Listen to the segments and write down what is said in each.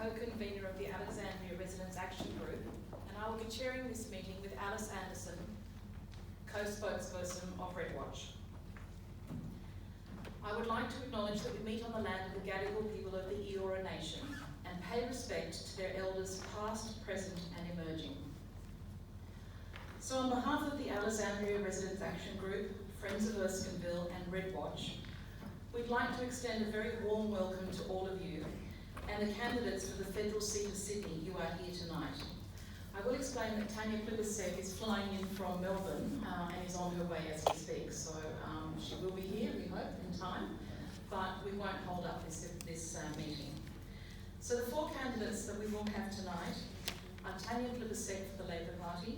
co-convener of the Alexandria Residents Action Group, and I will be chairing this meeting with Alice Anderson, co-spokesperson of Redwatch. I would like to acknowledge that we meet on the land of the Gadigal people of the Eora Nation and pay respect to their elders past, present and emerging. So on behalf of the Alexandria Residents Action Group, Friends of Erskineville and Redwatch, we'd like to extend a very warm welcome to all of you and the candidates for the federal seat of Sydney who are here tonight. I will explain that Tanya Plibersek is flying in from Melbourne and is on her way as we speak, so she will be here, we hope, in time, but we won't hold up this meeting. So the four candidates that we will have tonight are Tanya Plibersek for the Labor Party,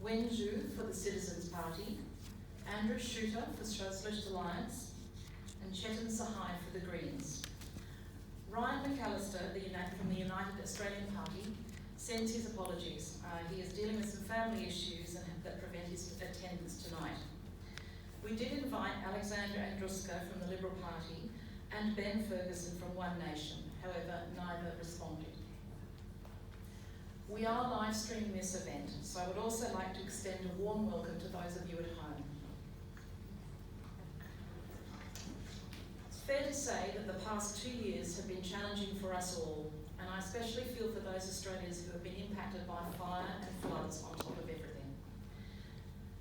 Wen Zhu for the Citizens Party, Andrew Chuter for Socialist Alliance, and Chetan Sahai for the Greens. Ryan McAllister from the United Australian Party sends his apologies. He is dealing with some family issues that prevent his attendance tonight. We did invite Alexander Andruska from the Liberal Party and Ben Ferguson from One Nation, however, neither responded. We are live streaming this event, so I would also like to extend a warm welcome to those of you at home. It's fair to say that the past 2 years have been challenging for us all, and I especially feel for those Australians who have been impacted by fire and floods on top of everything.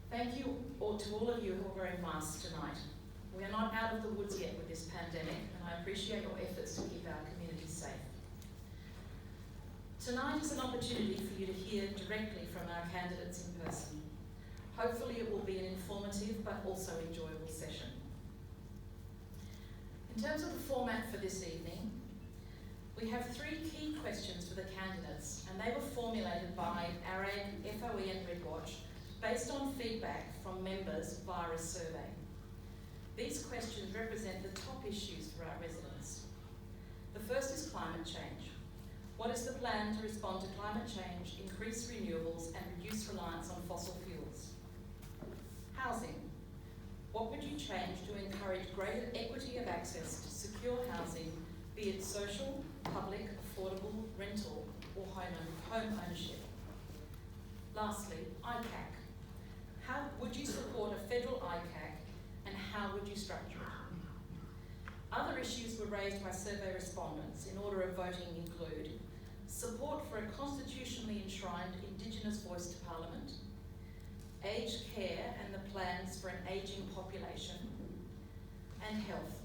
Thank you to all of you who are wearing masks tonight. We are not out of the woods yet with this pandemic, and I appreciate your efforts to keep our communities safe. Tonight is an opportunity for you to hear directly from our candidates in person. Hopefully it will be an informative but also enjoyable session. In terms of the format for this evening, we have 3 key questions for the candidates, and they were formulated by ARAG, FOE and Redwatch based on feedback from members via a survey. These questions represent the top issues for our residents. The first is climate change. What is the plan to respond to climate change, increase renewables and reduce reliance on fossil fuels? Housing. What would you change to encourage greater equity of access to secure housing, be it social, public, affordable, rental or home ownership? Lastly, ICAC. How would you support a federal ICAC and how would you structure it? Other issues were raised by survey respondents in order of voting include support for a constitutionally enshrined Indigenous voice to Parliament, aged care and the plans for an ageing population, and health,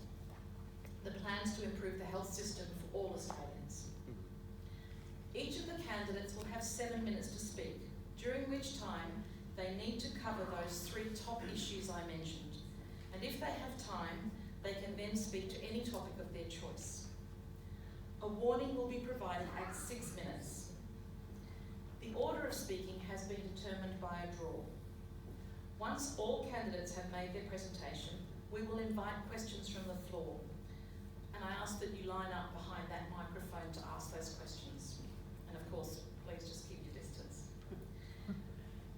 the plans to improve the health system for all Australians. Each of the candidates will have 7 minutes to speak, during which time they need to cover those 3 top issues I mentioned. And if they have time, they can then speak to any topic of their choice. A warning will be provided at 6 minutes. The order of speaking has been determined by a draw. Once all candidates have made their presentation, we will invite questions from the floor. And I ask that you line up behind that microphone to ask those questions. And of course, please just keep your distance.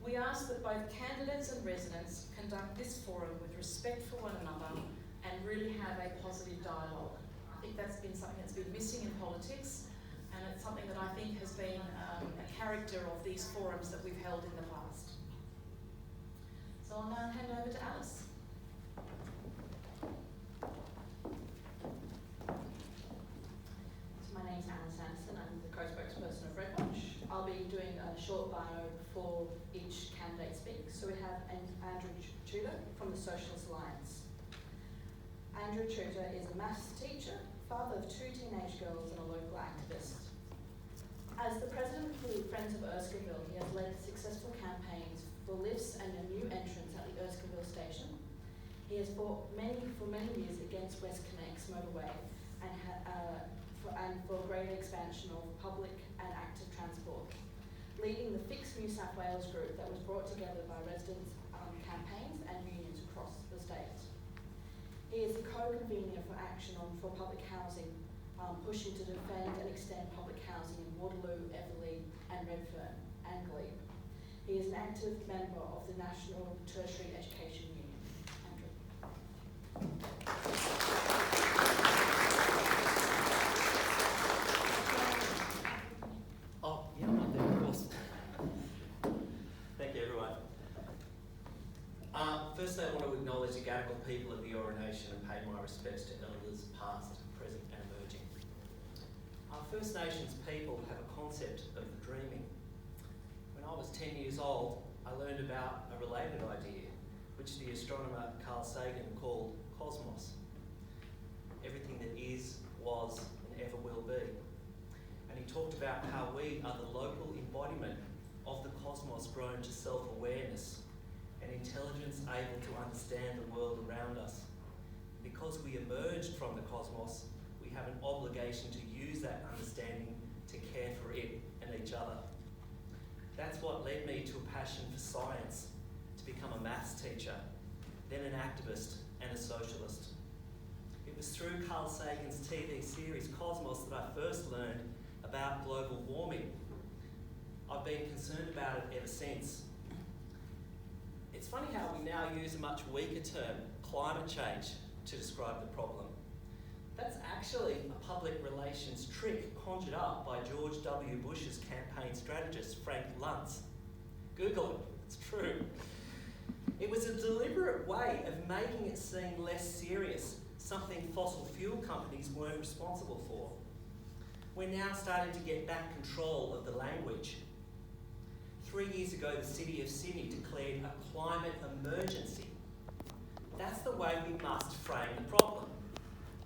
We ask that both candidates and residents conduct this forum with respect for one another and really have a positive dialogue. I think that's been something that's been missing in politics, and it's something that I think has been a character of these forums that we've held in the past. So I'll now hand over to Alice. So my name's Alice Anderson, I'm the co-spokesperson of Redwatch. I'll be doing a short bio before each candidate speaks. So we have Andrew Chuter from the Socialist Alliance. Andrew Chuter is a maths teacher, father of 2 teenage girls and a local activist. As the president of the Friends of Erskineville, he has led successful campaigns for lifts and a new entrance at the Erskineville station. He has fought for many years against WestConnex motorway and for greater expansion of public and active transport, leading the Fix New South Wales group that was brought together by residents' campaigns and unions across the state. He is the co-convener for Action for Public Housing, pushing to defend and extend public housing in Waterloo, Everleigh and Redfern and Glebe. He is an active member of the National Tertiary Education Union. Andrew. Gadigal people of the Eora Nation and pay my respects to elders past, present and emerging. Our First Nations people have a concept of the dreaming. When I was 10 years old, I learned about a related idea, which the astronomer Carl Sagan called cosmos. Everything that is, was and ever will be. And he talked about how we are the local embodiment of the cosmos grown to self-awareness and intelligence able to understand the world around us. Because we emerged from the cosmos, we have an obligation to use that understanding to care for it and each other. That's what led me to a passion for science, to become a maths teacher, then an activist and a socialist. It was through Carl Sagan's TV series Cosmos that I first learned about global warming. I've been concerned about it ever since. It's funny how we now use a much weaker term, climate change, to describe the problem. That's actually a public relations trick conjured up by George W. Bush's campaign strategist, Frank Luntz. Google it, it's true. It was a deliberate way of making it seem less serious, something fossil fuel companies weren't responsible for. We're now starting to get back control of the language. 3 years ago, the City of Sydney declared a climate emergency. That's the way we must frame the problem.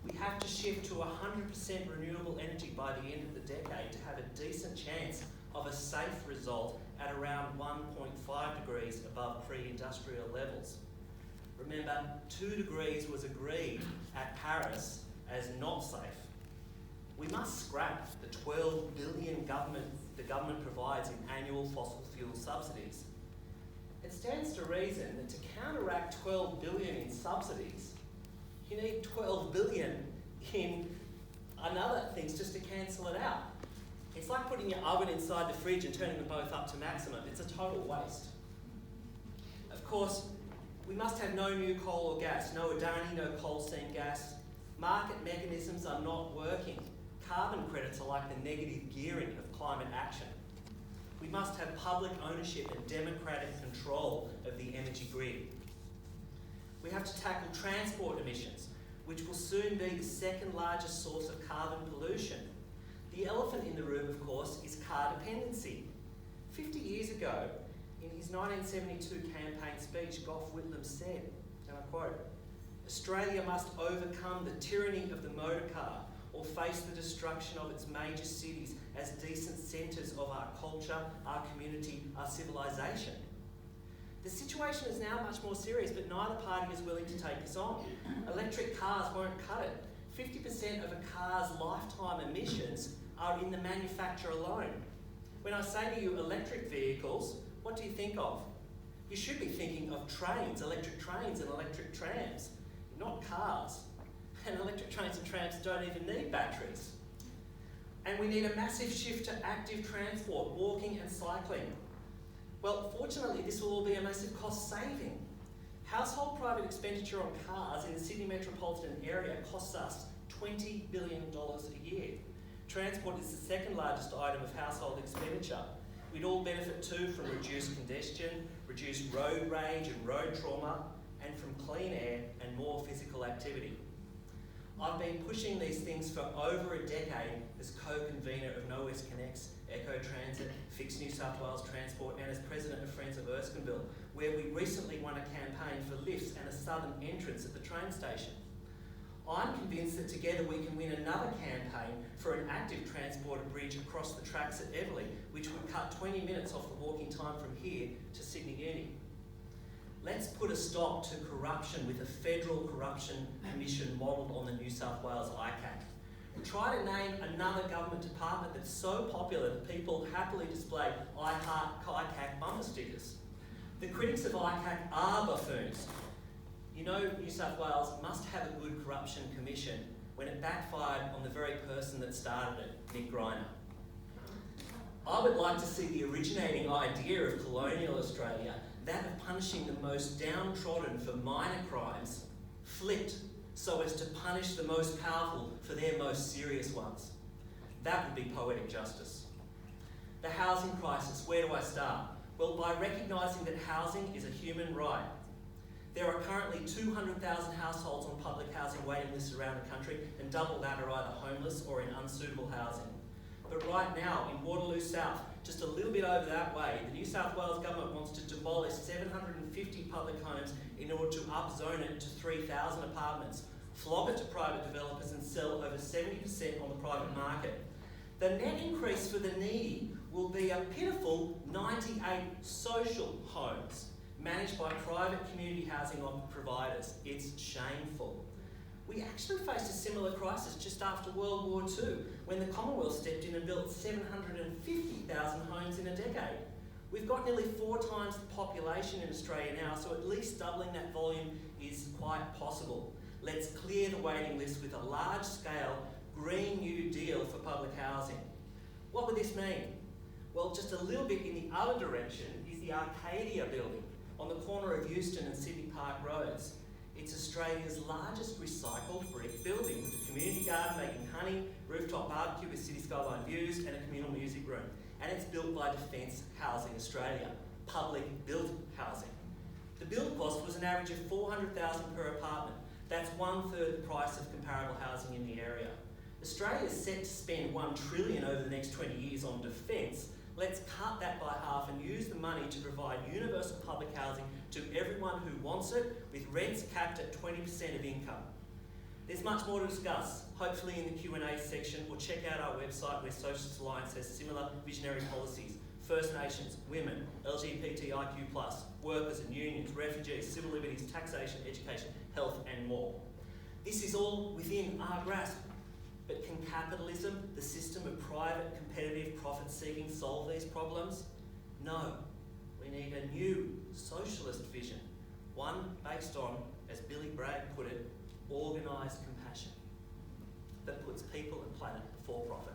We have to shift to 100% renewable energy by the end of the decade to have a decent chance of a safe result at around 1.5 degrees above pre-industrial levels. Remember, 2 degrees was agreed at Paris as not safe. We must scrap the $12 billion the government provides in annual fossil fuel subsidies. It stands to reason that to counteract $12 billion in subsidies, you need $12 billion in another things just to cancel it out. It's like putting your oven inside the fridge and turning them both up to maximum. It's a total waste. Of course, we must have no new coal or gas, no Adani, no coal seam gas. Market mechanisms are not working. Carbon credits are like the negative gearing of climate action. We must have public ownership and democratic control of the energy grid. We have to tackle transport emissions, which will soon be the second largest source of carbon pollution. The elephant in the room, of course, is car dependency. 50 years ago, in his 1972 campaign speech, Gough Whitlam said, and I quote, "Australia must overcome the tyranny of the motor car or face the destruction of its major cities as decent centres of our culture, our community, our civilisation." The situation is now much more serious, but neither party is willing to take us on. Electric cars won't cut it. 50% of a car's lifetime emissions are in the manufacture alone. When I say to you electric vehicles, what do you think of? You should be thinking of trains, electric trains and electric trams, not cars. And electric trains and trams don't even need batteries. And we need a massive shift to active transport, walking and cycling. Well, fortunately, this will all be a massive cost saving. Household private expenditure on cars in the Sydney metropolitan area costs us $20 billion a year. Transport is the second largest item of household expenditure. We'd all benefit too from reduced congestion, reduced road rage and road trauma, and from clean air and more physical activity. I've been pushing these things for over a decade as co-convener of No West Connects, Eco Transit, Fix New South Wales Transport, and as president of Friends of Erskineville, where we recently won a campaign for lifts and a southern entrance at the train station. I'm convinced that together we can win another campaign for an active transport bridge across the tracks at Everleigh, which would cut 20 minutes off the walking time from here to Sydney Uni. Let's put a stop to corruption with a federal corruption commission modelled on the New South Wales ICAC. Try to name another government department that's so popular that people happily display I Heart ICAC bumper stickers. The critics of ICAC are buffoons. You know New South Wales must have a good corruption commission when it backfired on the very person that started it, Nick Greiner. I would like to see the originating idea of colonial Australia, that of punishing the most downtrodden for minor crimes, flipped so as to punish the most powerful for their most serious ones. That would be poetic justice. The housing crisis, where do I start? Well, by recognising that housing is a human right. There are currently 200,000 households on public housing waiting lists around the country, and double that are either homeless or in unsuitable housing. But right now, in Waterloo South, just a little bit over that way, the New South Wales government wants to demolish 750 public homes in order to upzone it to 3,000 apartments, flog it to private developers and sell over 70% on the private market. The net increase for the needy will be a pitiful 98 social homes managed by private community housing providers. It's shameful. We actually faced a similar crisis just after World War II, when the Commonwealth stepped in and built 750,000 homes in a decade. We've got nearly 4 times the population in Australia now, so at least doubling that volume is quite possible. Let's clear the waiting list with a large-scale Green New Deal for public housing. What would this mean? Well, just a little bit in the other direction is the Arcadia building on the corner of Euston and Sydney Park Roads. It's Australia's largest recycled brick building, with a community garden making honey, rooftop barbecue with city skyline views, and a communal music room. And it's built by Defence Housing Australia, public built housing. The build cost was an average of $400,000 per apartment. That's 1/3 the price of comparable housing in the area. Australia is set to spend $1 trillion over the next 20 years on defence. Let's cut that by half and use the money to provide universal public housing to everyone who wants it, with rents capped at 20% of income. There's much more to discuss, hopefully in the Q&A section, or check out our website where Socialist Alliance has similar visionary policies. First Nations, women, LGBTIQ+, workers and unions, refugees, civil liberties, taxation, education, health and more. This is all within our grasp. But can capitalism, the system of private, competitive, profit-seeking, solve these problems? No. We need a new socialist vision, one based on, as Billy Bragg put it, organised compassion that puts people and planet before profit.